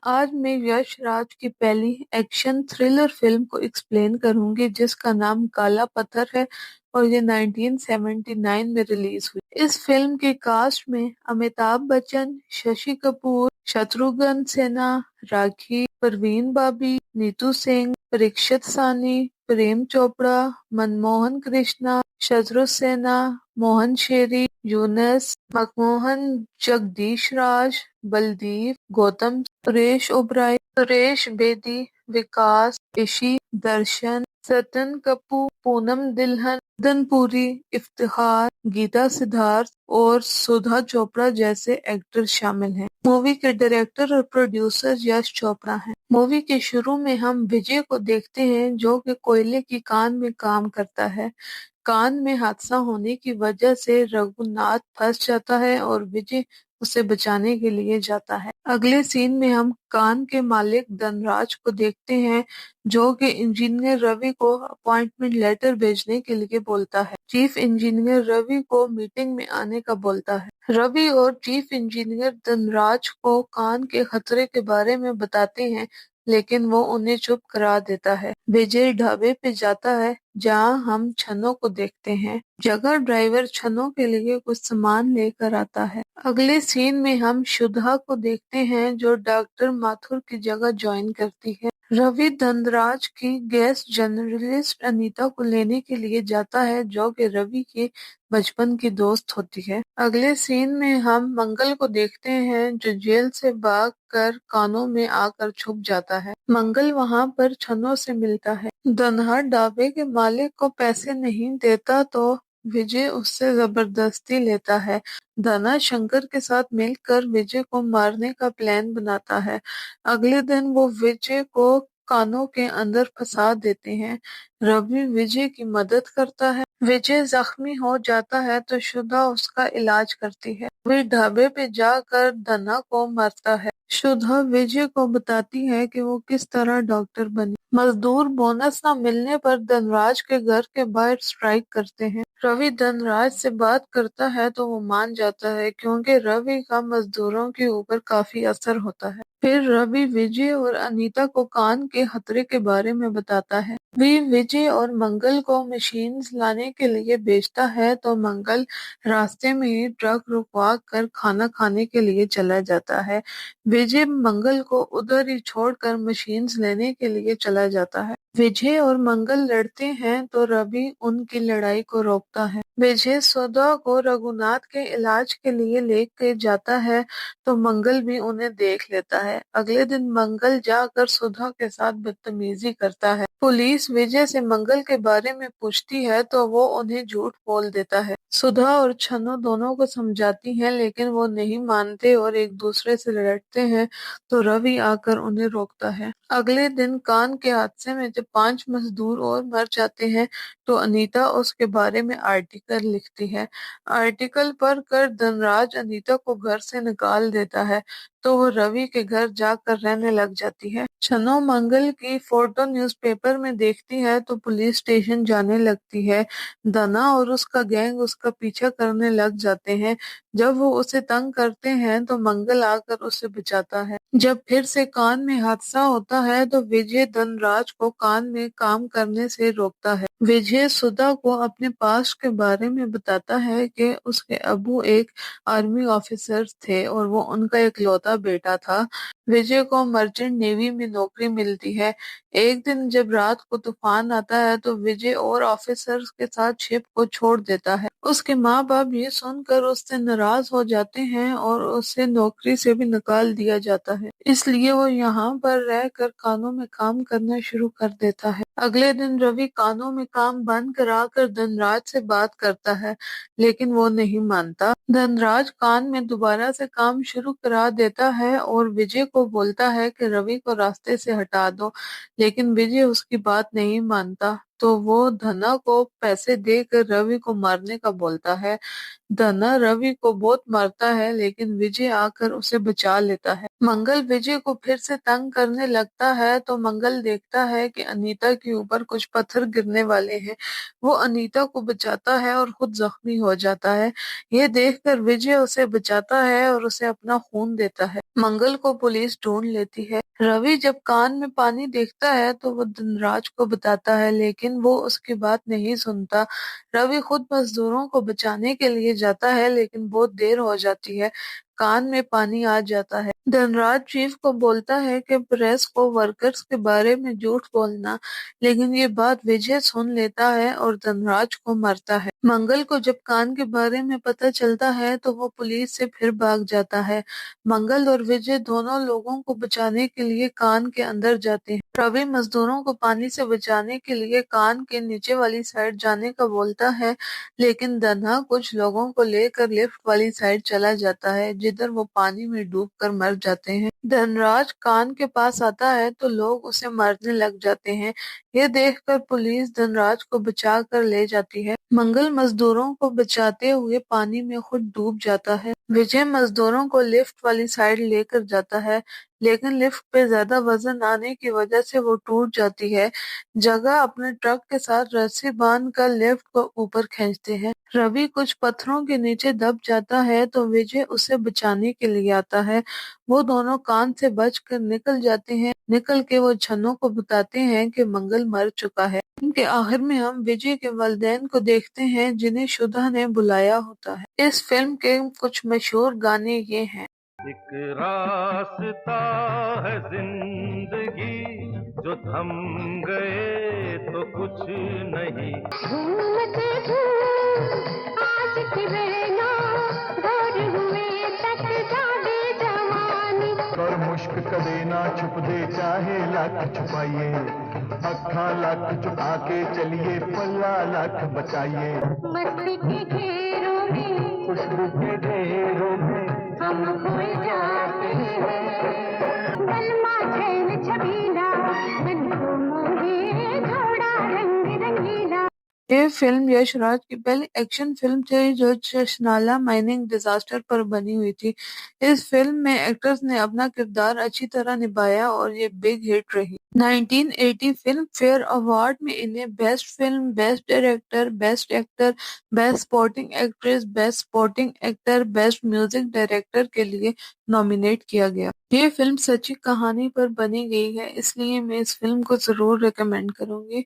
आज मैं यश राज की पहली एक्शन थ्रिलर फिल्म को एक्सप्लेन करूंगी जिसका नाम काला पत्थर है और ये 1979 में रिलीज हुई। इस फिल्म के कास्ट में अमिताभ बच्चन, शशि कपूर, शत्रुघ्न सिन्हा, राखी, परवीन बाबी, नीतू सिंह, परीक्षित सानी, प्रेम चोपड़ा, मनमोहन कृष्णा, शत्रु सिन्हा, मोहन शेरी, यूनस, मकमोहन, जगदीश राज, बलदीप, गौतम, सुरेश ओबराय, सुरेश बेदी, विकास, ऋषि, दर्शन, सतन कपूर, पूनम दिलहन, मदनपुरी, इफ्तिखार, गीता सिद्धार्थ और सुधा चोपड़ा जैसे एक्टर शामिल हैं। मूवी के डायरेक्टर और प्रोड्यूसर यश चोपड़ा हैं। मूवी के शुरू में हम विजय को देखते हैं जो कि कोयले की कान में काम करता है। कान में हादसा होने की वजह से रघुनाथ फंस जाता है और विजय उसे बचाने के लिए जाता है। अगले सीन में हम कान के मालिक धनराज को देखते हैं जो कि इंजीनियर रवि को अपॉइंटमेंट लेटर भेजने के लिए बोलता है। चीफ इंजीनियर रवि को मीटिंग में आने का बोलता है। रवि और चीफ इंजीनियर धनराज को कान के खतरे के बारे में बताते हैं लेकिन वो उन्हें चुप करा देता है। विजय ढाबे पे जाता है जहां हम छन्नो को देखते हैं। जगह ड्राइवर छन्नो के लिए कुछ सामान लेकर आता है। अगले सीन में हम शुद्धा को देखते हैं जो डॉक्टर माथुर की जगह ज्वाइन करती है। रवि धनराज की गेस्ट जर्नलिस्ट अनीता को लेने के लिए जाता है जो कि रवि की बचपन की दोस्त होती है। अगले सीन में हम मंगल को देखते हैं जो जेल से भाग कर कानों में आकर छुप जाता है। मंगल वहां पर छन्नो से मिलता है। धनहर ढाबे के मालिक को पैसे नहीं देता तो विजय उससे जबरदस्ती लेता है। धना शंकर के साथ मिलकर विजय को मारने का प्लान बनाता है। अगले दिन वो विजय को कानों के अंदर फंसा देते हैं। रवि विजय की मदद करता है। विजय जख्मी हो जाता है तो शुदा उसका इलाज करती है। वे ढाबे पे जाकर धना को मारता है। शुदा विजय को बताती है कि वो किस तरह डॉक्टर बनी। मजदूर बोनस न मिलने पर धनराज के घर के बाहर स्ट्राइक करते हैं। रवि धनराज से बात करता है तो वो मान जाता है क्योंकि रवि का मजदूरों के ऊपर काफी असर होता है। फिर रवि विजय और अनीता को कान के खतरे के बारे में बताता है। वे विजय और मंगल को मशीन्स लाने के लिए भेजता है तो मंगल रास्ते में ही ट्रक रुकवा कर खाना खाने के लिए चला जाता है। विजय मंगल को उधर ही छोड़कर मशीन्स लेने के लिए चला जाता है। विजय और मंगल लड़ते हैं तो रवि उनकी लड़ाई को रोकता है। विजय सुधा को रघुनाथ के इलाज के लिए लेके जाता है तो मंगल भी उन्हें देख लेता है। अगले दिन मंगल जाकर सुधा के साथ बदतमीजी करता है। पुलिस विजय से मंगल के बारे में पूछती है तो वो उन्हें झूठ बोल देता है। सुधा और छन्नो दोनों को समझाती हैं लेकिन वो नहीं मानते और एक दूसरे से लड़ते हैं तो रवि आकर उन्हें रोकता है। अगले दिन कान के हादसे में जब 5 मजदूर और मर जाते हैं तो अनीता उसके बारे में आर्टिकल लिखती है। आर्टिकल पढ़कर धनराज अनीता को घर से निकाल देता है तो वो रवि के घर जाकर रहने लग जाती है। छनो मंगल की फोटो न्यूज़पेपर में देखती है तो पुलिस स्टेशन जाने लगती है। धना और उसका गैंग उसका पीछा करने लग जाते हैं। जब वो उसे तंग करते हैं तो मंगल आकर उसे बचाता है। जब फिर से कान में हादसा होता है तो विजय धनराज को कान में काम करने से रोकता है। विजय सुधा को अपने पास्ट के बारे में बताता है कि उसके अबू एक आर्मी ऑफिसर थे और वो उनका इकलौता बेटा था। विजय को मर्चेंट नेवी में नौकरी मिलती है। एक दिन जब रात को तूफान आता है तो विजय और ऑफिसर्स के साथ शिप को छोड़ देता है। उसके माँ बाप ये सुनकर उससे नाराज हो जाते हैं और उसे नौकरी से भी निकाल दिया जाता है। इसलिए वो यहाँ पर रहकर कानों में काम करना शुरू कर देता है। अगले दिन रवि कानों में काम बंद कराकर धनराज से बात करता है लेकिन वो नहीं मानता। धनराज कान में दोबारा से काम शुरू करा देता है और विजय को बोलता है कि रवि को रास्ते से हटा दो लेकिन विजय उसकी बात नहीं मानता तो वो धना को पैसे देकर रवि को मारने का बोलता है। धना रवि को बहुत मारता है लेकिन विजय आकर उसे बचा लेता है। मंगल विजय को फिर से तंग करने लगता है तो मंगल देखता है कि अनीता के ऊपर कुछ पत्थर गिरने वाले हैं। वो अनीता को बचाता है और खुद जख्मी हो जाता है। ये देखकर विजय उसे बचाता है और उसे अपना खून देता है। मंगल को पुलिस ढूंढ लेती है। रवि जब कान में पानी देखता है तो वो धनराज को बताता है लेकिन वो उसकी बात नहीं सुनता। रवि खुद मजदूरों को बचाने के लिए जाता है लेकिन बहुत देर हो जाती है। कान में पानी आ जाता है। धनराज चीफ को बोलता है कि प्रेस को वर्कर्स के बारे में झूठ बोलना, लेकिन ये बात विजय सुन लेता है और धनराज को मारता है। मंगल को जब कान के बारे में पता चलता है तो वो पुलिस से फिर भाग जाता है। मंगल और विजय दोनों लोगों को बचाने के लिए कान के अंदर जाते हैं। रवि मजदूरों को पानी से बचाने के लिए कान के नीचे वाली साइड जाने का बोलता है, लेकिन धन्ना कुछ लोगों को लेकर लिफ्ट वाली साइड चला जाता है जिधर वो पानी में डूबकर मर जाते हैं। धनराज कान के पास आता है तो लोग उसे मारने लग जाते हैं। ये देखकर पुलिस धनराज को बचा कर ले जाती है। मंगल मजदूरों को बचाते हुए पानी में खुद डूब जाता है। विजय मजदूरों को लिफ्ट वाली साइड लेकर जाता है लेकिन लिफ्ट पे ज्यादा वजन आने की वजह से वो टूट जाती है। जगह अपने ट्रक के साथ रस्सी बांध कर लिफ्ट को ऊपर खींचते हैं। रवि कुछ पत्थरों के नीचे दब जाता है तो विजय उसे बचाने के लिए आता है। वो दोनों कान से बचकर निकल जाते हैं। निकल के वो छन्नों को बताते हैं कि मंगल मर चुका है। इनके आखिर में हम विजय के वालिदैन को देखते हैं जिन्हें शुदा ने बुलाया होता है। इस फिल्म के कुछ मशहूर गाने ये हैं। एक रास्ता है जिंदगी, जो थम गए तो कुछ नहीं। घूमते घूम आज की रहना, भोर हुए तक जागे जवानी। और मुश्क कदे ना छुप दे चाहे लाख छुपाइए, अखा लाख छुपा के चलिए पल्ला लाख बचाइए। मस्ती के घेरों में, खुशबू के ढेरों में हम खोए जाते हैं। बलमा छैल छबीला, मन को मोहे जोड़ा रंग रंगीला। ये फिल्म यश राज की पहली एक्शन फिल्म थी जो चशनाला माइनिंग डिजास्टर पर बनी हुई थी। इस फिल्म में एक्टर्स ने अपना किरदार अच्छी तरह निभाया और ये बिग हिट रही। 1980 फिल्म फेयर अवार्ड में इन्हें best film, best director, best actor, best supporting actress, best supporting actor, best music director के लिए नॉमिनेट किया गया। ये फिल्म सच्ची कहानी पर बनी गई है, इसलिए मैं इस फिल्म को जरूर रिकमेंड करूंगी।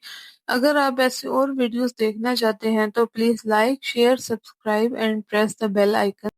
अगर आप ऐसे और वीडियोस देखना चाहते हैं तो please like, share, subscribe and press the bell icon.